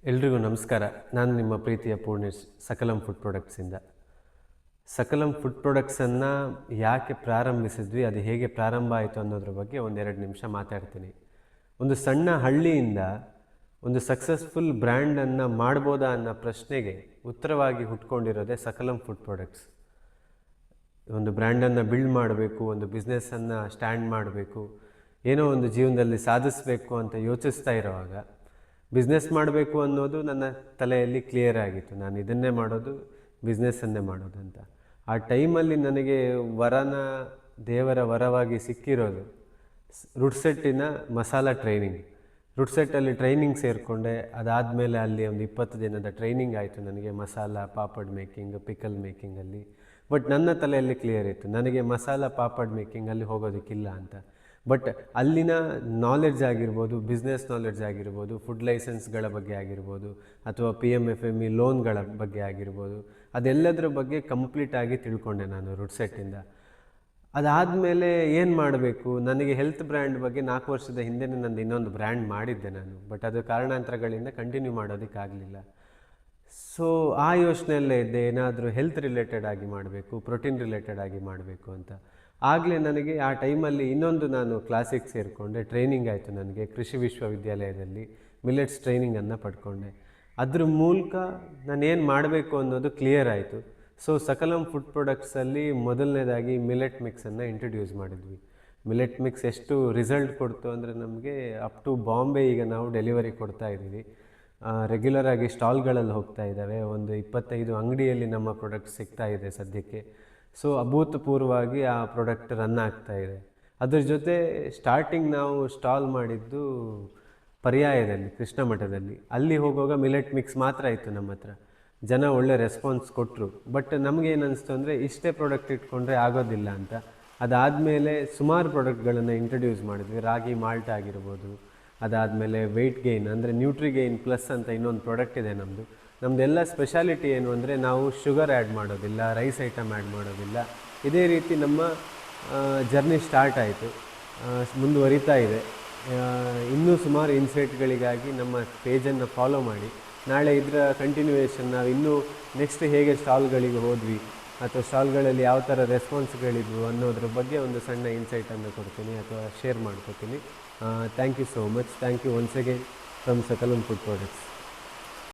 ಎಲ್ರಿಗೂ ನಮಸ್ಕಾರ. ನಾನು ನಿಮ್ಮ ಪ್ರೀತಿಯ ಪೂರ್ಣೇಶ್, ಸಕಲಂ ಫುಡ್ ಪ್ರಾಡಕ್ಟ್ಸಿಂದ. ಸಕಲಂ ಫುಡ್ ಪ್ರಾಡಕ್ಟ್ಸನ್ನು ಯಾಕೆ ಪ್ರಾರಂಭಿಸಿದ್ವಿ, ಅದು ಹೇಗೆ ಪ್ರಾರಂಭ ಆಯಿತು ಅನ್ನೋದ್ರ ಬಗ್ಗೆ ಒಂದೆರಡು ನಿಮಿಷ ಮಾತಾಡ್ತೀನಿ. ಒಂದು ಸಣ್ಣ ಹಳ್ಳಿಯಿಂದ ಒಂದು ಸಕ್ಸಸ್ಫುಲ್ ಬ್ರ್ಯಾಂಡನ್ನು ಮಾಡ್ಬೋದಾ ಅನ್ನೋ ಪ್ರಶ್ನೆಗೆ ಉತ್ತರವಾಗಿ ಹುಟ್ಕೊಂಡಿರೋದೇ ಸಕಲಂ ಫುಡ್ ಪ್ರಾಡಕ್ಟ್ಸ್. ಒಂದು ಬ್ರ್ಯಾಂಡನ್ನು ಬಿಲ್ಡ್ ಮಾಡಬೇಕು, ಒಂದು ಬಿಸ್ನೆಸ್ಸನ್ನು ಸ್ಟ್ಯಾಂಡ್ ಮಾಡಬೇಕು, ಏನೋ ಒಂದು ಜೀವನದಲ್ಲಿ ಸಾಧಿಸಬೇಕು ಅಂತ ಯೋಚಿಸ್ತಾ ಇರೋವಾಗ ಬಿಸ್ನೆಸ್ ಮಾಡಬೇಕು ಅನ್ನೋದು ನನ್ನ ತಲೆಯಲ್ಲಿ ಕ್ಲಿಯರ್ ಆಗಿತ್ತು. ನಾನು ಇದನ್ನೇ ಮಾಡೋದು, ಬಿಸ್ನೆಸ್ಸನ್ನೇ ಮಾಡೋದು ಅಂತ. ಆ ಟೈಮಲ್ಲಿ ನನಗೆ ದೇವರ ವರವಾಗಿ ಸಿಕ್ಕಿರೋದು ರುಡ್ಸೆಟ್ಟಿನ ಮಸಾಲ ಟ್ರೈನಿಂಗ್. ರುಡ್ಸೆಟ್ಟಲ್ಲಿ ಟ್ರೈನಿಂಗ್ ಸೇರಿಕೊಂಡೆ. ಅದಾದಮೇಲೆ ಅಲ್ಲಿ ಒಂದು 20 ದಿನದ ಟ್ರೈನಿಂಗ್ ಆಯಿತು ನನಗೆ ಮಸಾಲ ಪಾಪಡ್ ಮೇಕಿಂಗ್, ಪಿಕಲ್ ಮೇಕಿಂಗಲ್ಲಿ. ಬಟ್ ನನ್ನ ತಲೆಯಲ್ಲಿ ಕ್ಲಿಯರ್ ಇತ್ತು, ನನಗೆ ಮಸಾಲ ಪಾಪಡ್ ಮೇಕಿಂಗಲ್ಲಿ ಹೋಗೋದಕ್ಕಿಲ್ಲ ಅಂತ. ಬಟ್ ಅಲ್ಲಿನ ನಾಲೆಡ್ಜ್ ಆಗಿರ್ಬೋದು, ಬಿಸ್ನೆಸ್ ನಾಲೆಡ್ಜ್ ಆಗಿರ್ಬೋದು, ಫುಡ್ ಲೈಸೆನ್ಸ್ಗಳ ಬಗ್ಗೆ ಆಗಿರ್ಬೋದು, ಅಥವಾ PMFME ಲೋನ್ಗಳ ಬಗ್ಗೆ ಆಗಿರ್ಬೋದು, ಅದೆಲ್ಲದರ ಬಗ್ಗೆ ಕಂಪ್ಲೀಟಾಗಿ ತಿಳ್ಕೊಂಡೆ ನಾನು ರುಡ್ಸೆಟ್ಟಿಂದ. ಅದಾದಮೇಲೆ ಏನು ಮಾಡಬೇಕು, ನನಗೆ ಹೆಲ್ತ್ ಬ್ರ್ಯಾಂಡ್ ಬಗ್ಗೆ 4 ವರ್ಷದ ಹಿಂದೆ ನಂದು ಇನ್ನೊಂದು ಬ್ರ್ಯಾಂಡ್ ಮಾಡಿದ್ದೆ ನಾನು. ಬಟ್ ಅದು ಕಾರಣಾಂತರಗಳಿಂದ ಕಂಟಿನ್ಯೂ ಮಾಡೋದಕ್ಕಾಗಲಿಲ್ಲ. ಸೊ ಆ ಯೋಚನೆಯಲ್ಲೇ ಇದ್ದೆ, ಏನಾದರೂ ಹೆಲ್ತ್ ರಿಲೇಟೆಡ್ ಆಗಿ ಮಾಡಬೇಕು, ಪ್ರೋಟೀನ್ ರಿಲೇಟೆಡ್ ಆಗಿ ಮಾಡಬೇಕು ಅಂತ. ಆಗಲೇ ನನಗೆ ಆ ಟೈಮಲ್ಲಿ ಇನ್ನೊಂದು ನಾನು ಕ್ಲಾಸಿಗೆ ಸೇರಿಕೊಂಡೆ. ಟ್ರೈನಿಂಗ್ ಆಯಿತು ನನಗೆ ಕೃಷಿ ವಿಶ್ವವಿದ್ಯಾಲಯದಲ್ಲಿ ಮಿಲೆಟ್ಸ್ ಟ್ರೈನಿಂಗನ್ನು ಪಡ್ಕೊಂಡೆ. ಅದ್ರ ಮೂಲಕ ನಾನೇನು ಮಾಡಬೇಕು ಅನ್ನೋದು ಕ್ಲಿಯರ್ ಆಯಿತು. ಸೊ ಸಕಲಂ ಫುಡ್ ಪ್ರಾಡಕ್ಟ್ಸಲ್ಲಿ ಮೊದಲನೇದಾಗಿ ಮಿಲೆಟ್ ಮಿಕ್ಸನ್ನು ಇಂಟ್ರಡ್ಯೂಸ್ ಮಾಡಿದ್ವಿ. ಮಿಲೆಟ್ ಮಿಕ್ಸ್ ಎಷ್ಟು ರಿಸಲ್ಟ್ ಕೊಡ್ತು ಅಂದರೆ ನಮಗೆ ಅಪ್ ಟು ಬಾಂಬೆ ಈಗ ನಾವು ಡೆಲಿವರಿ ಕೊಡ್ತಾ ಇದ್ದೀವಿ. ರೆಗ್ಯುಲರಾಗಿ ಸ್ಟಾಲ್ಗಳಲ್ಲಿ ಹೋಗ್ತಾ ಇದ್ದಾವೆ. ಒಂದು 25 ಅಂಗಡಿಯಲ್ಲಿ ನಮ್ಮ ಪ್ರಾಡಕ್ಟ್ ಸಿಗ್ತಾ ಇದೆ ಸದ್ಯಕ್ಕೆ. ಸೊ ಅಭೂತಪೂರ್ವವಾಗಿ ಆ ಪ್ರಾಡಕ್ಟ್ ರನ್ ಆಗ್ತಾ ಇದೆ. ಅದ್ರ ಜೊತೆ ಸ್ಟಾರ್ಟಿಂಗ್ ನಾವು ಸ್ಟಾಲ್ ಮಾಡಿದ್ದು ಪರ್ಯಾಯದಲ್ಲಿ, ಕೃಷ್ಣ ಮಠದಲ್ಲಿ. ಅಲ್ಲಿ ಹೋಗುವಾಗ ಮಿಲೆಟ್ ಮಿಕ್ಸ್ ಮಾತ್ರ ಇತ್ತು ನಮ್ಮ ಹತ್ರ. ಜನ ಒಳ್ಳೆ ರೆಸ್ಪಾನ್ಸ್ ಕೊಟ್ಟರು. ಬಟ್ ನಮಗೇನು ಅನಿಸ್ತು ಅಂದರೆ ಇಷ್ಟೇ ಪ್ರಾಡಕ್ಟ್ ಇಟ್ಕೊಂಡ್ರೆ ಆಗೋದಿಲ್ಲ ಅಂತ. ಅದಾದಮೇಲೆ ಸುಮಾರು ಪ್ರಾಡಕ್ಟ್ಗಳನ್ನು ಇಂಟ್ರಡ್ಯೂಸ್ ಮಾಡಿದ್ವಿ. ರಾಗಿ ಮಾಲ್ಟ್ ಆಗಿರ್ಬೋದು, ಅದಾದಮೇಲೆ ವೆಯ್ಟ್ ಗೇನ್ ಅಂದರೆ ನ್ಯೂಟ್ರಿಗೇನ್ ಪ್ಲಸ್ ಅಂತ ಇನ್ನೊಂದು ಪ್ರಾಡಕ್ಟ್ ಇದೆ ನಮ್ಮದು. ನಮ್ಮದೆಲ್ಲ ಸ್ಪೆಷಾಲಿಟಿ ಏನು ಅಂದರೆ ನಾವು ಶುಗರ್ ಆ್ಯಡ್ ಮಾಡೋದಿಲ್ಲ, ರೈಸ್ ಐಟಮ್ ಆ್ಯಡ್ ಮಾಡೋದಿಲ್ಲ. ಇದೇ ರೀತಿ ನಮ್ಮ ಜರ್ನಿ ಸ್ಟಾರ್ಟ್ ಆಯಿತು, ಮುಂದುವರಿತಾ ಇದೆ. ಇನ್ನೂ ಸುಮಾರು ಇನ್ಸೈಟ್ಗಳಿಗಾಗಿ ನಮ್ಮ ಪೇಜನ್ನು ಫಾಲೋ ಮಾಡಿ. ನಾಳೆ ಇದರ ಕಂಟಿನ್ಯೂಯೇಷನ್ ನಾವು ಇನ್ನೂ ನೆಕ್ಸ್ಟ್ ಹೇಗೆ ಸ್ಟಾಲ್ಗಳಿಗೆ ಹೋದ್ವಿ ಅಥವಾ ಸ್ಟಾಲ್ಗಳಲ್ಲಿ ಯಾವ ಥರ ರೆಸ್ಪಾನ್ಸ್ಗಳಿದ್ವು ಅನ್ನೋದ್ರ ಬಗ್ಗೆ ಒಂದು ಸಣ್ಣ ಇನ್ಸೈಟನ್ನು ಕೊಡ್ತೀನಿ ಅಥವಾ ಶೇರ್ ಮಾಡ್ಕೊತೀನಿ. Thank you so much. Thank you once again from Sakalam food products.